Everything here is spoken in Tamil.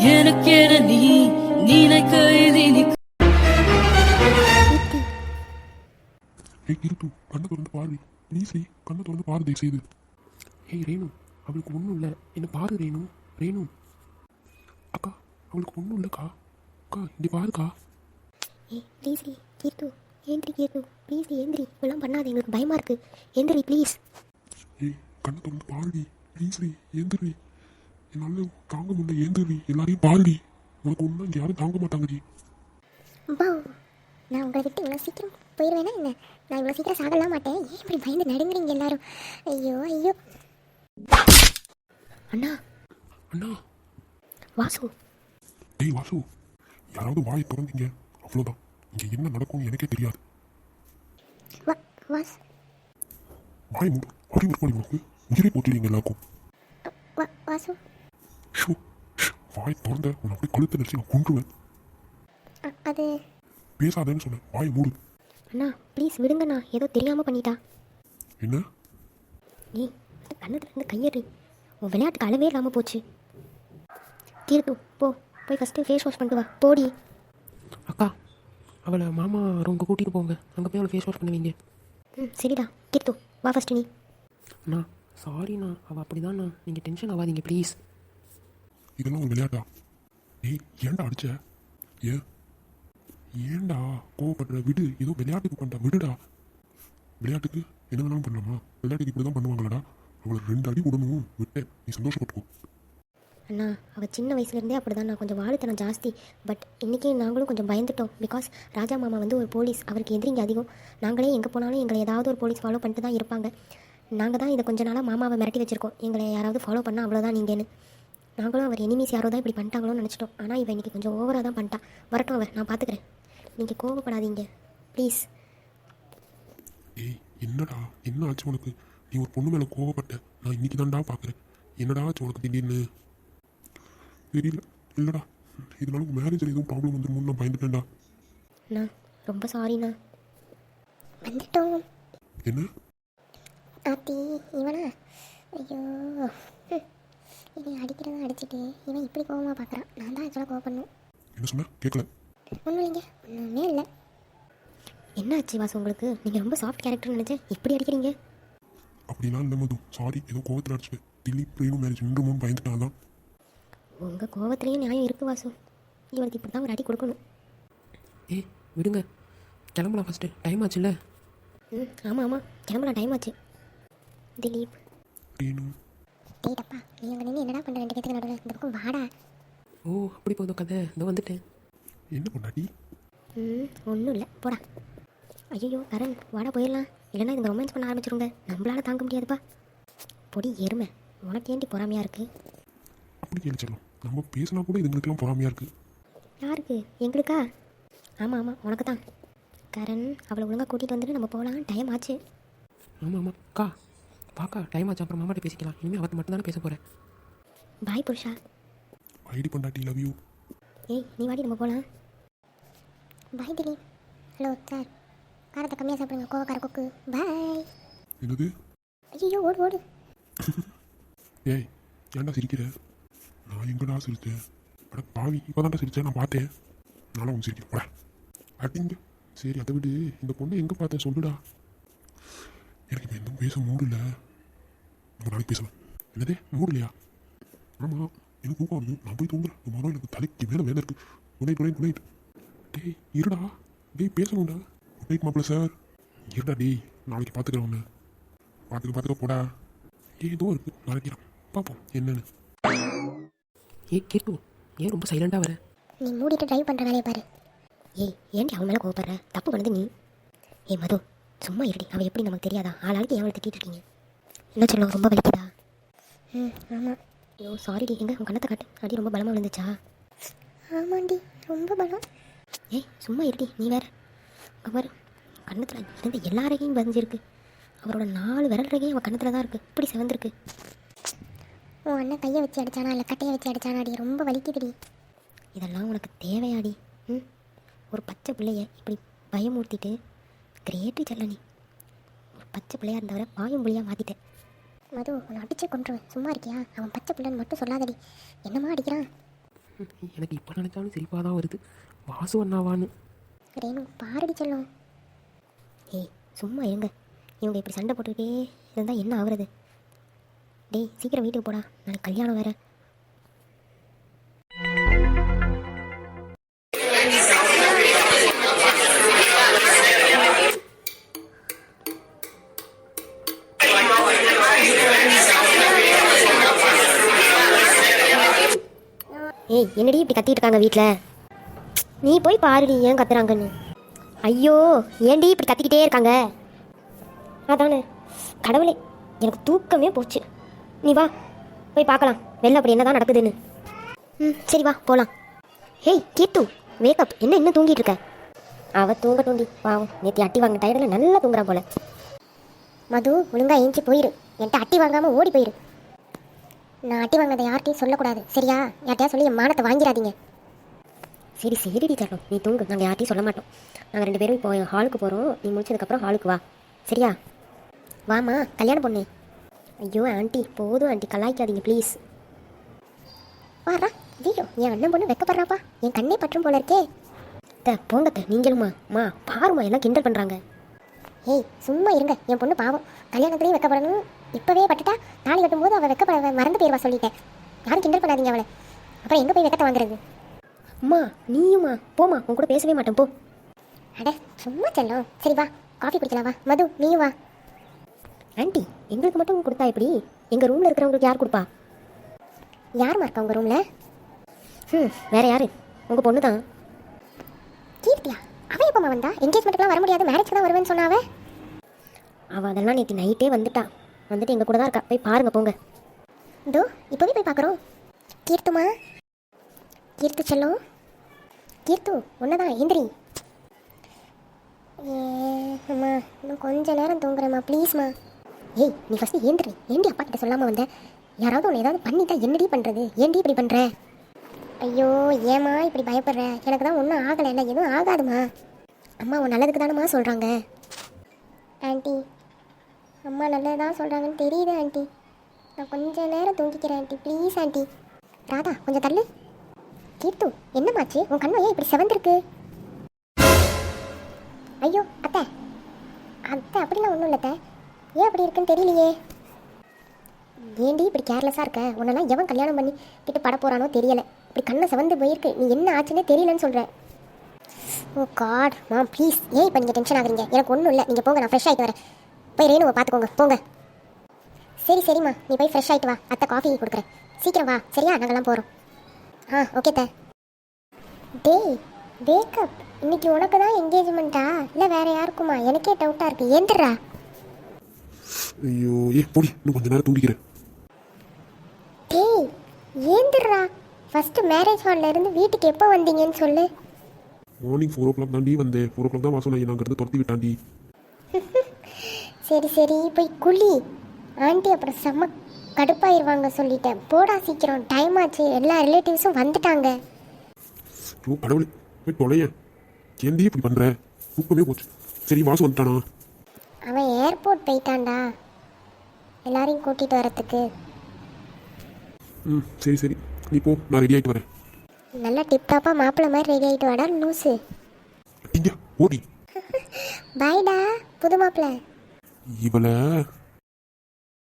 எனக்கென நீ நினைக்க நீ. கிருத்து கண்ணை திறந்து பாரு ப்ளீஸ். கண்ணை திறந்து பாரு தயவு செய்து. ஏய் ரேணு, அவளுக்கு ஒன்றும் இல்லை, என்ன பாரு ரேணு. ரேணு அக்கா, அவளுக்கு ஒன்றும் இல்லைக்கா. அக்கா இங்கே பாருக்கா. ஏய் ப்ளீஸ் ரீ கீர்த்து, ஏந்திரி கீர்த்து ப்ளீஸ் ஏந்திரி. இப்பெல்லாம் பண்ணாது, எங்களுக்கு பயமாக இருக்குது. ஏந்திரி ப்ளீஸ். ஏய் கண்ணை திறந்து பாருடி ப்ளீஸ் ரீ. ஏந்திரி, என்னால் தாங்க முடியல. ஏந்திரி, எல்லாரையும் பாருடி. உனக்கு ஒன்றும் இங்கே யாரும் தாங்க மாட்டாங்கடி. பா, நான் உங்களை விட்டு இவ்வளோ சீக்கிரம் போயிடுவேனா என்ன? நான் இவ்வளோ சீக்கிரம் சாகலாம் மாட்டேன். ஏன் இப்படி பயந்து நடுங்குறீங்க எல்லாரும்? ஐயோ ஐயோ. அண்ணா அண்ணா. வாசு. டேய் வாசு, யாராவது வாயை திறந்தீங்க அவ்வளோதான். இங்கே என்ன நடக்கும்னு எனக்கே தெரியாது. வாஸ் வாய் மூடு. அறிவு பண்ணி உனக்கு உயிரை போட்டுறீங்க எல்லாருக்கும். வாசு. ஷூ, வாய் திறந்த உன்னை அப்படியே கழுத்தை நடிச்சு நான் கொன்றுவேன். அது பேசாதேன்னு சொன்னேன். வாய் மூடு. அண்ணா ப்ளீஸ் விடுங்கண்ணா, ஏதோ தெரியாமல் பண்ணிட்டா. என்ன? நீ கண்ணத்துலேருந்து கையறி. உன் விளையாட்டுக்கு அளவே இல்லாமல் போச்சு. கீர்த்து போ, போய் ஃபஸ்ட்டு ஃபேஸ் வாஷ் பண்ணிட்டு வா. போடி. அக்கா, அவளை மாமா ரூமுக்கு கூட்டிகிட்டு போங்க. அங்கே போய் அவளை ஃபேஸ் வாஷ் பண்ணுவீங்க. சரிடா கீர்த்து, வா ஃபஸ்ட்டு நீ. அண்ணா சாரிண்ணா, அவள் அப்படி தான்ண்ணா, நீங்கள் டென்ஷன் ஆகாதீங்க ப்ளீஸ். இதெல்லாம் ஒரு விளையாட்டா? ஏய் ஏன்டா அடிச்ச? ஏன்டா கோவப்படுற? விடு, ஏதோ விளையாட்டுக்கு பண்ண விடுடா. விளையாட்டுக்கு என்ன வேணாலும் பண்ணலாமா? விளையாட்டுக்கு இப்படி தான் பண்ணுவாங்களாடா. அவளை 2 அடி விடணும் விட்டேன். நீ சந்தோஷப்பட்டுக்கோ. அண்ணா அவள் சின்ன வயசுலேருந்தே அப்படி தான். நான் கொஞ்சம் வாழுத்தனம் ஜாஸ்தி. பட் இன்றைக்கி நாங்களும் கொஞ்சம் பயந்துட்டோம். பிகாஸ் ராஜா மாமா வந்து ஒரு போலீஸ், அவருக்கு எதிரிங்க அதிகம். நாங்களே எங்கே போனாலும் எங்களை ஏதாவது ஒரு போலீஸ் ஃபாலோ பண்ணிட்டு தான் இருப்பாங்க. நாங்கள் தான் இதை கொஞ்ச நாளாக மாமாவை மிரட்டி வச்சுருக்கோம். எங்களை யாராவது ஃபாலோ பண்ணால் அவ்வளோதான் நீங்கன்னு. நாங்களும் அவர் எனிமீஸ் யாரோ தான் இப்படி பண்ணிட்டாங்களோன்னு நினச்சிட்டோம். ஆனால் இவன் இன்றைக்கி கொஞ்சம் ஓவராக தான் பண்ணிட்டா. வரட்டும், அவர் நான் பார்த்துக்கிறேன். நீங்கள் கோவப்படாதீங்க ப்ளீஸ். ஏய் என்னடா, என்ன ஆச்சு உனக்கு? நீ ஒரு பொண்ணு மேலே கோவப்பட்ட. நான் இன்னைக்கு தான்டா பார்க்குறேன். என்னடா ஆச்சு உனக்கு திடீர்னு? தெரியல. இல்லைடா, இதனால மேரேஜில் எதுவும் ப்ராப்ளம் வந்துருமோன்னு நான் பயந்துட்டேன்டா. அண்ணா ரொம்ப சாரிண்ணா. வந்துட்டோம். என்ன ஆத்தி இவனா? ஐயோ, இவன் அடிக்கிறதா அடிச்சுட்டு இவன் இப்படி கோவமாக பார்க்குறான். நான் தான் ஆக்சுவலாக கோவப்படணும். என்ன சொன்ன? கேட்கல. ஒன்றும் இல்லைங்க, ஒன்றுமே இல்லை. என்ன ஆச்சு வாசு உங்களுக்கு? நீங்கள் ரொம்ப சாஃப்ட் கேரக்டர்னு நினச்சேன், இப்படி அடிக்கிறீங்க. அப்படிலாம் இல்லை மது, சாரி. ஏதோ கோவத்தில் அடிச்சுட்டேன். திலீப் ரேணு மேரேஜ் நின்றுமோன்னு பயந்துட்டான் தான். உங்கள் கோவத்துலேயும் நியாயம் இருக்குது வாசு. இவனுக்கு இப்படி தான் ஒரு அடி கொடுக்கணும். ஏய் விடுங்க, கிளம்பலாம் ஃபஸ்ட்டு, டைம் ஆச்சுல்ல. ஆமாம் ஆமாம், கிளம்பலாம், டைம் ஆச்சு. திலீப். ரேணு. டேட்டப்பா, நீ அங்கே நின்று என்னடா பண்ணுற? 2 பேத்துக்கு நடுவில் இந்த பக்கம் வாடா. ஓ அப்படி போதும் கதை, இதோ வந்துட்டேன். என்ன பொண்டாட்டி? ஒன்றும் இல்லை, போடா. ஐயோ கரண், வாடா போயிடலாம். இல்லைன்னா இதுங்க ரொமான்ஸ் பண்ண ஆரம்பிச்சிருங்க. நம்மளால தாங்க முடியாதுப்பா. பொடி எருமை, உனக்கு ஏண்டி பொறாமையாக இருக்குது? அப்படி கேள்விச்சிடலாம். நம்ம பேசினா கூட இதுங்களுக்கெல்லாம் பொறாமையாக இருக்குது. யாருக்கு? எங்களுக்கா? ஆமாம் ஆமாம், உனக்கு தான். கரண், அவளை ஒழுங்காக கூட்டிகிட்டு வந்துட்டு நம்ம போகலாம், டைம் ஆச்சு. ஆமாம் ஆமாம் அக்கா, பாக்கா டைம் ஆச்சு, அப்புறம் மாமாட்ட பேசிக்கலாம். இனிமேல் அவர்கிட்ட மட்டும் தானே பேச போகிறேன். பாய் புருஷா. ஐடி பொண்டாட்டி, லவ் யூ. ஏய் நீ வாடி, நம்ம போகலாம். பாய் திலீப். ஹலோ சார், காரத்தை கம்மியாக சாப்பிடுங்க, கோவக்கார கொக்கு. பாய். என்னது? ஐயோ ஓடு ஓடு. ஏய் ஏன்டா சிரிக்கிற? நான் எங்கடா சிரித்தேன்? அட பாவி, இப்போ தான்டா சிரித்தேன், நான் பார்த்தேன். நானும் ஒன்று சிரிக்கிறேன் போட அட்டிங்க. சரி அதை விடு, இந்த பொண்ணை எங்கே பார்த்தேன் சொல்லுடா. எனக்கு இப்போ எதுவும் பேச மூடு இல்லை. நம்ம நாளைக்கு பேசலாம். என்னதே மூடு இல்லையா? ஆமாம், எனக்கு தூக்கம் வருது, நான் போய் தூங்குறேன். மரம் எனக்கு தலைக்கு மேலே வேலை இருக்குது. Good night. டேய் இருடா, டேய் பேசணும்டா. குட் நைட் மாப்பிள்ள சார். இருடா டேய், நாளைக்கு பார்த்துக்கிறேன் ஒன்று. பார்த்துக்க போடா. ஏதோ இருக்குது, நாளைக்கு பார்ப்போம் என்னன்னு. ஏய் கீர்த்து, ஏன் ரொம்ப சைலண்டாக வர? நீ மூடிட்டு ட்ரைவ் பண்ணுற வேலையை பாரு. ஏய் ஏன்டி அவன் மேலே கோவப்படுற? தப்பு பண்ணது நீ. ஏய் மது, சும்மா இருடி. அவன் எப்படி நமக்கு தெரியாதா? ஆளாளுக்கு எவனை திட்டிகிட்டு இருக்கீங்க. என்ன சொல்லுவோம், ரொம்ப வலிக்குதா? ஆமாம். ஐயோ சாரிடி. எங்கே உன் கண்ணத்தை காட்டு. அடி ரொம்ப பலமாக விழுந்துச்சா? ஆமாண்டி, ரொம்ப பலம். ஏய் சும்மா இருடி, நீ வேறு. அவர் கண்ணத்தில் இருந்து எல்லாரையும் பதிஞ்சிருக்கு. அவரோட 4 விரல் ரகையும் அவன் கண்ணத்தில் தான் இருக்குது. இப்படி செவந்திருக்கு. உன் அண்ணன் கையை வச்சு அடித்தானா இல்லை கட்டையை வச்சு அடித்தானாடி? ரொம்ப வலிக்குதுடி. இதெல்லாம் உனக்கு தேவையாடி? ஒரு பச்சை பிள்ளைய இப்படி பயமூர்த்திட்டு கிரேட்டு செல்லனி. ஒரு பச்சை பிள்ளையாக இருந்தவரை பாயும் புள்ளியாக மாற்றிட்டேன். மது, உன்னை அடிச்சே கொண்டுருவேன். சும்மா இருக்கியா? அவன் பச்சை பிள்ளைன்னு மட்டும் சொல்லாதடி. என்னம்மா அடிக்கிறான்? எனக்கு இப்போ நினச்சாலும் சிரிப்பாக தான் வருது. வாசு அண்ணாவான்னு. ரேணு பாரடி செல்லம். ஏய் சும்மா இருங்க, இவங்க இப்படி சண்டை போட்டுக்கிட்டே இருந்தால் என்ன ஆகுறது? டேய் சீக்கிரம் வீட்டுக்கு போடா, நாளைக்கு கல்யாணம் வேறு. ஏய் என்னடி இப்படி கத்திட்டு இருக்காங்க வீட்டில்? நீ போய் பாருடி ஏன் கத்துறாங்கன்னு. ஐயோ ஏன்டி இப்படி கத்திக்கிட்டே இருக்காங்க? அதானே கடவுளே, எனக்கு தூக்கமே போச்சு. நீ வா போய் பார்க்கலாம் வெளில அப்படி என்ன தான் நடக்குதுன்னு. சரி வா போகலாம். ஹேய் கீர்த்து, வேக்கப், என்ன இன்னும் தூங்கிட்டு இருக்க? அவள் தூங்கட்டும்டி, பாவம் நேற்று அட்டி வாங்க டயர்டில் நல்லா தூங்குறான் போல. மது ஒழுங்கா ஏஞ்சி போயிரு, என்கிட்ட அட்டி வாங்காமல் ஓடி போயிரு. நான் அட்டி வாங்கினதை யார்ட்டையும் சொல்லக்கூடாது சரியா? யார்ட்டையா சொல்லி என் மானத்தை வாங்கிடாதீங்க. சரி சரிடி தரணும், நீ தூங்கு, நாங்கள் யார்ட்டையும் சொல்ல மாட்டோம். நாங்கள் 2 பேரும் இப்போ ஹாலுக்கு போகிறோம், நீ முடிச்சதுக்கப்புறம் ஹாலுக்கு வா சரியா? வாமா கல்யாணம் பொண்ணு. ஐயோ ஆண்டி போதும் ஆண்டி, கலாய்க்காதீங்க ப்ளீஸ். வாரா ஐயோ, என் அண்ணன் பொண்ணு வெக்கப்படுறாப்பா, என் கண்ணே பற்றும் போல இருக்கே. போங்கத்த நீங்களும்மா பாருமா எல்லாம் கிண்டல் பண்ணுறாங்க. ஏய் சும்மா இருங்க, என் பொண்ணு பாவம் கல்யாணத்துலேயும் வெக்கப்படணும். இப்போவே பட்டுட்டா தாலி கட்டும்போது அவள் வெக்கப்பட மறந்து போயிடுவா சொல்லிட்டேன். யாரும் கிண்டல் பண்ணாதீங்க அவளை, அப்புறம் எங்கே போய் வெக்கத்தை வாங்குறது? அம்மா நீயும்மா போமா, உன் கூட பேசவே மாட்டேன் போ. அட சும்மா செல்லம், சரி வா காஃபி குடிக்கலாம் வா. மது நீயும் வா. ஆண்டி எங்களுக்கு மட்டும் கொடுத்தா எப்படி? எங்கள் ரூமில் இருக்கிறவங்களுக்கு யார் கொடுப்பா? யாருமா இருக்கா உங்கள் ரூமில்? வேற யாரு? உங்கள் பொண்ணு தான். கீர்த்தியா? அவன் எப்போம்மா வந்தா? என்கேஜ்மெண்ட்டுக்குலாம் வர முடியாது, மேரேஜ்க்கு தான் வருவேன்னு சொன்னாவே. அவள் அதெல்லாம் நேற்று நைட்டே வந்துட்டா, வந்துட்டு எங்கள் கூட தான் இருக்கா. போய் பாருங்க போங்க. இதோ இப்போவே போய் பார்க்குறோம். கீர்த்துமா, கீர்த்து செல்லும், கீர்த்து ஒன்னதான் எந்திரி. அம்மா இன்னும் கொஞ்ச நேரம் தூங்குறேம்மா ப்ளீஸ்மா. ஏய் நீ ஃபஸ்ட்டு ஏந்திரி, ஏண்டி அப்பா கிட்ட சொல்லாமல் வந்த? யாராவது உன்னை ஏதாவது பண்ணிட்டா என்னடி பண்ணுறது? ஏண்டி இப்படி பண்ணுற? ஐயோ ஏம்மா இப்படி பயப்படுற? எனக்கு தான் ஒன்றும் ஆகலை, இல்லை எதுவும் ஆகாதுமா. அம்மா உன் நல்லதுக்கு தானம்மா சொல்கிறாங்க. ஆண்டி அம்மா நல்லதான் சொல்கிறாங்கன்னு தெரியுது ஆண்டி, நான் கொஞ்சம் நேரம் தூங்கிக்கிறேன் ஆண்டி ப்ளீஸ் ஆண்டி. ராதா கொஞ்சம் தள்ளு. கீர்த்து என்னமாச்சு? உன் கண்ணு ஏன் இப்படி செவந்திருக்கு? ஐயோ அத்தை அத்தை அப்படிலாம் ஒன்றும் இல்லை அத்தை, ஏன் அப்படி இருக்குன்னு தெரியலையே. ஏண்டி இப்படி கேர்லெஸ்ஸாக இருக்க? உன்னெல்லாம் எவன் கல்யாணம் பண்ணி கிட்ட பட போகிறானோ தெரியலை, இப்படி கண்ணை செவந்து போயிருக்கு. நீ என்ன ஆச்சுன்னே தெரியலன்னு சொல்கிறேன். ஓ காட் மா ப்ளீஸ், ஏன் இப்போ நீங்கள் டென்ஷன் ஆகுறீங்க? எனக்கு ஒன்றும் இல்லை, நீங்கள் போங்க, நான் ஃப்ரெஷ் ஆகிட்டு வரேன். போய் ரேணுவை பார்த்துக்கோங்க போங்க. சரி சரிம்மா நீ போய் ஃப்ரெஷ் ஆகிட்டு வா, அத்தை காஃபி கொடுக்குறேன், சீக்கிரம் வா சரியா? நாங்கள்லாம் போகிறோம். ஓகே த. டேய் வேக்கப், இன்னைக்கு உனக்கு தான் என்கேஜ்மெண்ட்டா இல்லை வேற யாருக்குமா? எனக்கே டவுட்டாக இருக்குது. ஏந்துடுறா. ஐயோ போடி, இன்னும் கொஞ்ச நேரம் தூங்கிக்கிறேன். டேய் ஏந்துடுறா. ஃபஸ்ட்டு மேரேஜ் ஹாலில் இருந்து வீட்டுக்கு எப்போ வந்தீங்கன்னு சொல்லு. மார்னிங் 4 o'clock தாண்டி வந்தேன். 4 o'clock தான் வாசம் நாங்கள் இருந்து துரத்தி விட்டாண்டி. சரி சரி போய் குளி, ஆண்டி அப்புறம் செம்ம கடுப்பாயிருவாங்க சொல்லிட்டேன். போடா சீக்கிரம், டைம் ஆச்சு, எல்லா ரிலேட்டிவ்ஸும் வந்துட்டாங்க. ஐயோ கடவுளே, போய் தொலையேன். ஏண்டி இப்படி பண்ணுற? தூக்கமே போச்சு. சரி வாசு வந்துட்டானா? அவன் ஏர்போர்ட் போயிட்டான்டா, எல்லாரையும் கூட்டிகிட்டு வரத்துக்கு. சரி சரி நீ போ, நான் ரெடி ஆகிட்டு வரேன். நல்லா டிப்டாப்பாக மாப்பிள்ளை மாதிரி ரெடி ஆகிட்டு வாடா லூஸு. இங்க ஓடி. பாய்டா புது மாப்பிள்ளை. இவளை